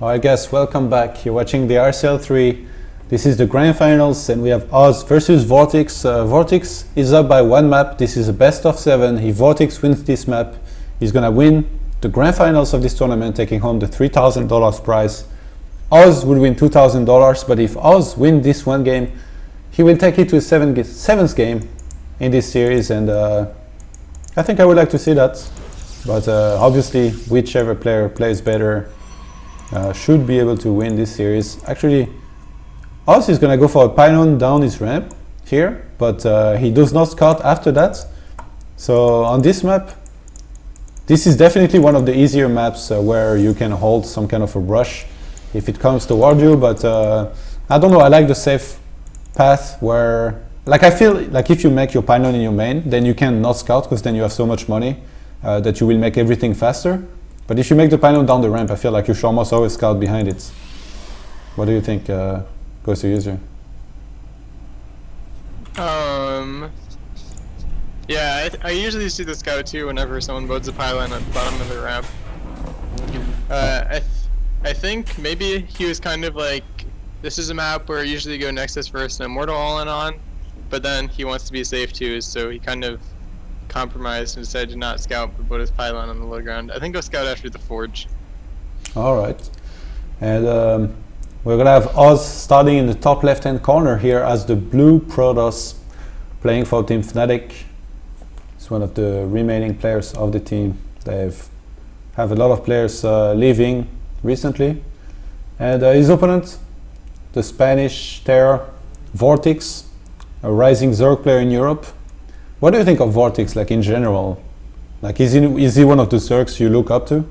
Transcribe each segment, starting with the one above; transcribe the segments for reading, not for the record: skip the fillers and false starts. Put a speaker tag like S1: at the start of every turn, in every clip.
S1: Alright guys, welcome back. You're watching the RSL 3. This is the grand finals and we have Oz versus VortiX. VortiX is up by one map. This is a best of 7. If VortiX wins this map, he's gonna win the grand finals of this tournament, taking home the $3,000 prize. Oz will win $2,000, but if Oz wins this one game, he will take it to a seventh game in this series, and I think I would like to see that. But obviously, whichever player plays better should be able to win this series. Actually, Oz is gonna go for a pylon down his ramp here, but he does not scout after that. So on this map, this is definitely one of the easier maps where you can hold some kind of a brush if it comes toward you, but I don't know, I like the safe path where, like, I feel like if you make your pylon in your main, then you can not scout because then you have so much money that you will make everything faster. But if you make the pylon down the ramp, I feel like you should almost always scout behind it. What do you think, goes to user?
S2: Yeah, I usually see the scout too whenever someone builds a pylon at the bottom of the ramp. I think maybe he was kind of like, this is a map where I usually go Nexus first and Immortal all-in on, but then he wants to be safe too, so he kind of compromised and decided to not scout but put his pylon on the low ground. I think I'll scout after the Forge. Alright,
S1: and we're gonna have Oz starting in the top left hand corner here as the blue Protoss, playing for Team Fnatic. He's one of the remaining players of the team. They have a lot of players leaving recently, and his opponent, the Spanish Terror, VortiX, a rising Zerg player in Europe. What do you think of VortiX, like in general? Like, is he one of the Zergs you look up to?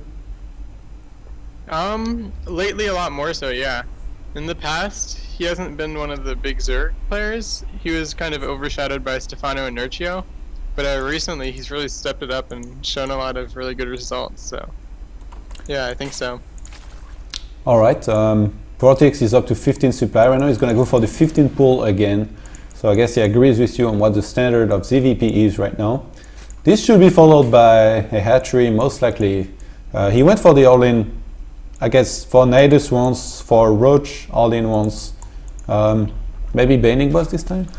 S2: Lately a lot more so, yeah. In the past, he hasn't been one of the big Zerg players. He was kind of overshadowed by Stefano and Nurcio, but recently he's really stepped it up and shown a lot of really good results, so yeah, I think so.
S1: Alright, VortiX is up to 15 supply right now. He's gonna go for the 15 pull again. So I guess he agrees with you on what the standard of ZVP is right now. This should be followed by a hatchery, most likely. He went for the all-in, I guess, for Nidus once, for Roach all-in once. Maybe Baning Boss this time?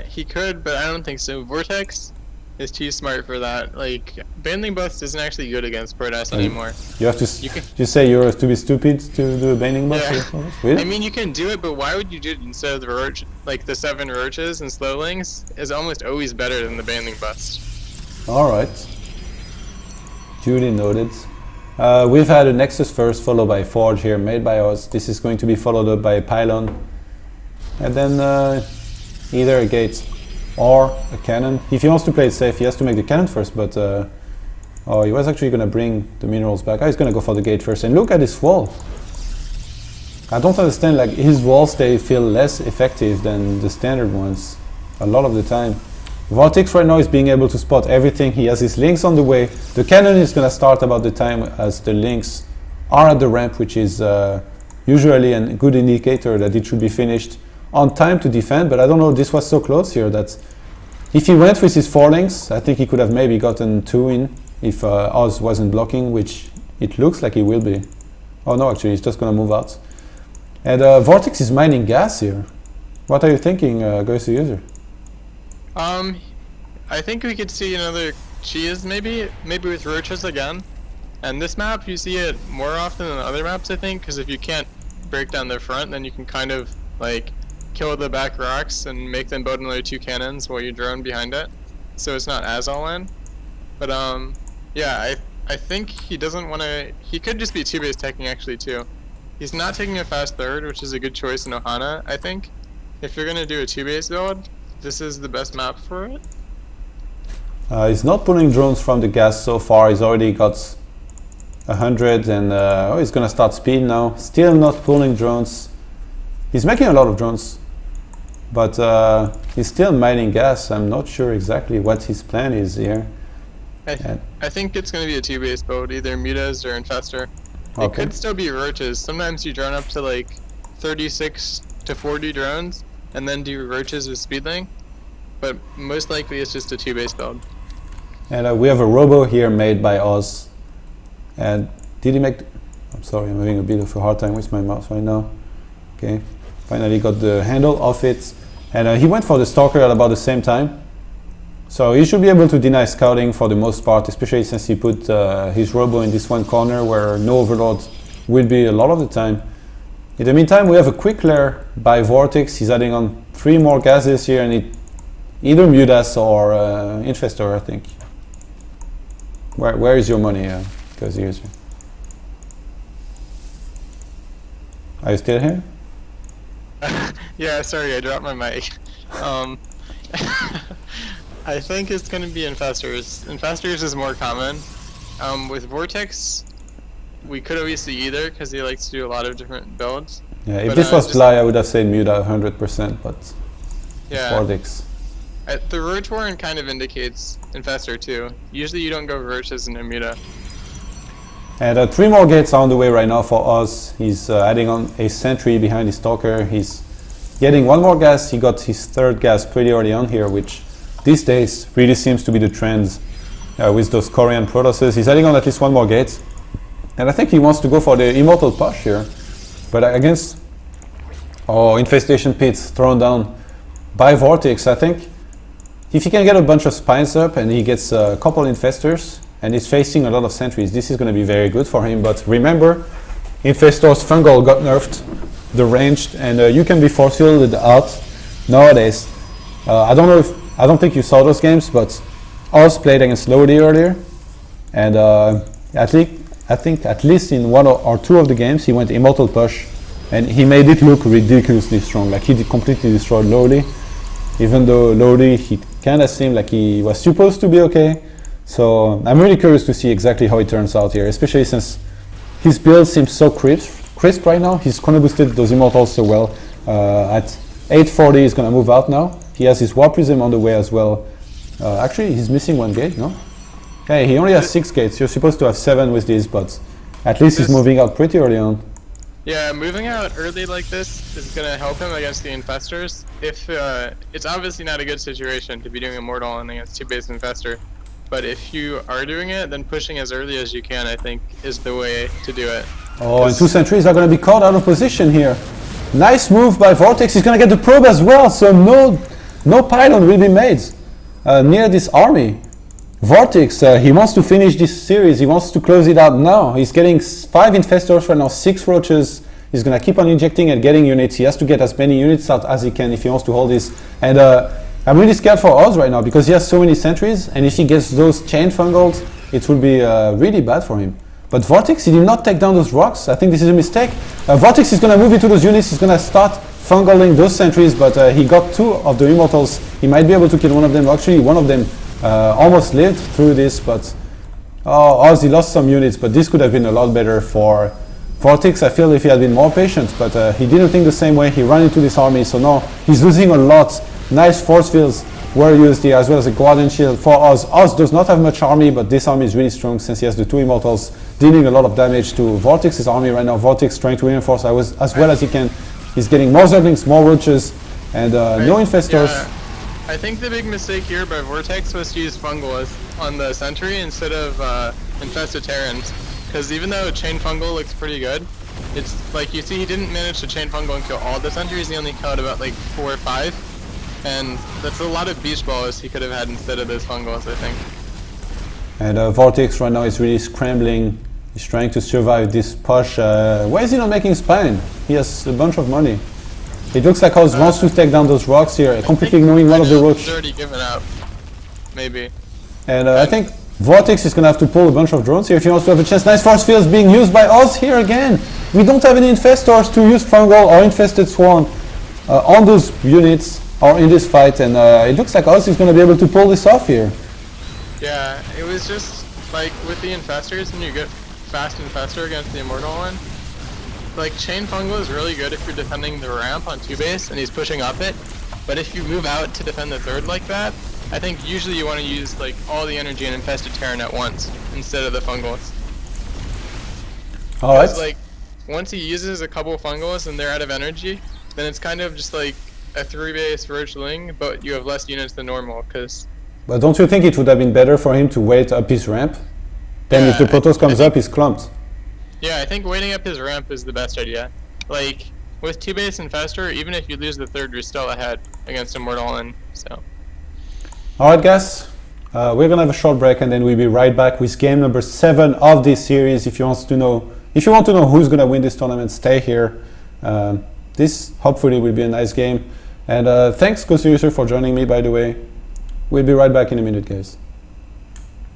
S2: He could, but I don't think so. VortiX is too smart for that. Like, Baneling Bust isn't actually good against Protoss anymore.
S1: You have to you say you're to be stupid to do a Baneling Bust?
S2: Yeah.
S1: Really?
S2: I mean, you can do it, but why would you do it instead of the Roach? Like, the 7 Roaches and Slowlings is almost always better than the Baneling Bust.
S1: Alright. Duly noted. We've had a Nexus first, followed by Forge here, made by Oz. This is going to be followed up by a Pylon. And then either a gate or a cannon. If he wants to play it safe, he has to make the cannon first, but oh, he was actually going to bring the minerals back. Oh, he's going to go for the gate first. And look at his wall. I don't understand, like, his walls, they feel less effective than the standard ones a lot of the time. VortiX right now is being able to spot everything. He has his links on the way. The cannon is going to start about the time as the links are at the ramp, which is usually a good indicator that it should be finished on time to defend, but I don't know, this was so close here that if he went with his 4 links, I think he could have maybe gotten 2 in if Oz wasn't blocking, which it looks like he will be. Oh no, actually, he's just gonna move out. And VortiX is mining gas here. What are you thinking, goes to user?
S2: I think we could see another cheese maybe with Roaches again. And this map, you see it more often than other maps, I think, because if you can't break down their front, then you can kind of, like, kill the back rocks and make them build another 2 cannons while you drone behind it, so it's not as all in. But yeah, I think he doesn't want to. He could just be 2-base teching actually too. He's not taking a fast third, which is a good choice in Ohana. I think if you're gonna do a 2-base build, this is the best map for it.
S1: He's not pulling drones from the gas so far. He's already got 100, and oh, he's gonna start speed now. Still not pulling drones. He's making a lot of drones, but he's still mining gas. I'm not sure exactly what his plan is here.
S2: I think it's going to be a 2-base build, either Mutas or Infestor.
S1: Okay.
S2: It could still be Roaches. Sometimes you drone up to like 36 to 40 drones, and then do Roaches with Speedling, but most likely it's just a 2-base build.
S1: And we have a robo here made by Oz. And did he make... I'm sorry, I'm having a bit of a hard time with my mouse right now. Okay, finally got the handle off it. And he went for the Stalker at about the same time. So he should be able to deny scouting for the most part, especially since he put his Robo in this one corner where no Overlord will be a lot of the time. In the meantime, we have a quick lair by VortiX. He's adding on 3 more gases here, and it either Mudas or Infestor, I think. Where is your money? Because here's you. Are you still here?
S2: Yeah, sorry, I dropped my mic. I think it's going to be Infestors. Infestors is more common. With VortiX, we could always see either because he likes to do a lot of different builds.
S1: Yeah, if this was Bly, I would have said Muda 100%, but
S2: yeah,
S1: VortiX.
S2: The Roach Warren kind of indicates Infestor too. Usually you don't go Roaches in a Muda.
S1: And 3 more gates are on the way right now for Oz. He's adding on a sentry behind his Stalker. He's getting 1 more gas. He got his 3rd gas pretty early on here, which these days really seems to be the trend with those Korean Protosses. He's adding on at least 1 more gate. And I think he wants to go for the Immortal Push here. But against Infestation Pits thrown down by VortiX, I think if he can get a bunch of Spines up and he gets a couple Infestors and he's facing a lot of sentries, this is going to be very good for him. But remember, Infestor's Fungal got nerfed, the ranged, and you can be force fielded out nowadays. I don't think you saw those games, but Oz played against Lodi earlier, and I think at least in 1 or 2 of the games he went Immortal Push, and he made it look ridiculously strong. Like he completely destroyed Lodi, even though Lodi, he kind of seemed like he was supposed to be okay. So I'm really curious to see exactly how it turns out here, especially since his build seems so crisp right now. He's chrono boosted those Immortals so well. At 840 he's going to move out now. He has his War Prism on the way as well. Actually, he's missing 1 gate, no? Okay, he only has 6 gates. You're supposed to have 7 with these, but at least he's moving out pretty early on.
S2: Yeah, moving out early like this is going to help him against the Infestors. If it's obviously not a good situation to be doing Immortal and against 2-base Infestor, but if you are doing it, then pushing as early as you can, I think, is the way to do it.
S1: Oh, and 2 sentries are going to be caught out of position here. Nice move by VortiX. He's going to get the probe as well, so no pylon will be made near this army. VortiX, he wants to finish this series. He wants to close it out now. He's getting 5 Infestors right now, 6 Roaches. He's going to keep on injecting and getting units. He has to get as many units out as he can if he wants to hold this. And I'm really scared for Oz right now because he has so many sentries, and if he gets those chain fungals, it will be really bad for him. But VortiX, he did not take down those rocks. I think this is a mistake. VortiX is going to move into those units. He's going to start fungaling those sentries, but he got 2 of the Immortals. He might be able to kill 1 of them. Actually, 1 of them almost lived through this, but Oz, he lost some units, but this could have been a lot better for VortiX. I feel if he had been more patient, but he didn't think the same way. He ran into this army, so now he's losing a lot. Nice force fields were used here, as well as a Guardian Shield for Oz. Oz does not have much army, but this army is really strong since he has the 2 Immortals, dealing a lot of damage to VortiX's army right now. VortiX trying to reinforce as well as he can. He's getting more Zerglings, more Roaches, and no Infestors.
S2: Yeah. I think the big mistake here by VortiX was to use Fungal on the Sentry instead of Infested Terrans, because even though Chain Fungal looks pretty good, it's like you see he didn't manage to Chain Fungal and kill all the Sentries. He only killed about like 4 or 5, and that's a lot of Beach Balls he could have had instead of those Fungals, I think. And
S1: VortiX right now is really scrambling. He's trying to survive this push. Why is he not making Spine? He has a bunch of money. It looks like Oz wants to take down those rocks here, completely ignoring one of the Roach.
S2: He's already given up, maybe.
S1: And I think VortiX is going to have to pull a bunch of drones here if he wants to have a chance. Nice force fields being used by Oz here again. We don't have any Infestors to use Fungal or Infested Swarm on those units or in this fight, and it looks like Oz is going to be able to pull this off here.
S2: Yeah, it was just like with the Infestors, when you get fast Infestor against the Immortal one, like Chain Fungal is really good if you're defending the ramp on 2-base and he's pushing up it, but if you move out to defend the 3rd like that, I think usually you want to use like all the energy in Infested Terran at once instead of the Fungals.
S1: Alright.
S2: Like once he uses a couple Fungals and they're out of energy, then it's kind of just like a 3-base Roachling, but you have less units than normal.
S1: But don't you think it would have been better for him to wait up his ramp? Then if the Protoss comes up, he's clumped.
S2: Yeah, I think waiting up his ramp is the best idea. Like, with 2-base and Fester, even if you lose the third, you're still ahead against Immortal and so.
S1: Alright guys, we're gonna have a short break and then we'll be right back with game number 7 of this series. If you want to know who's gonna win this tournament, stay here. This hopefully will be a nice game. And thanks Ghost User for joining me, by the way. We'll be right back in a minute, guys.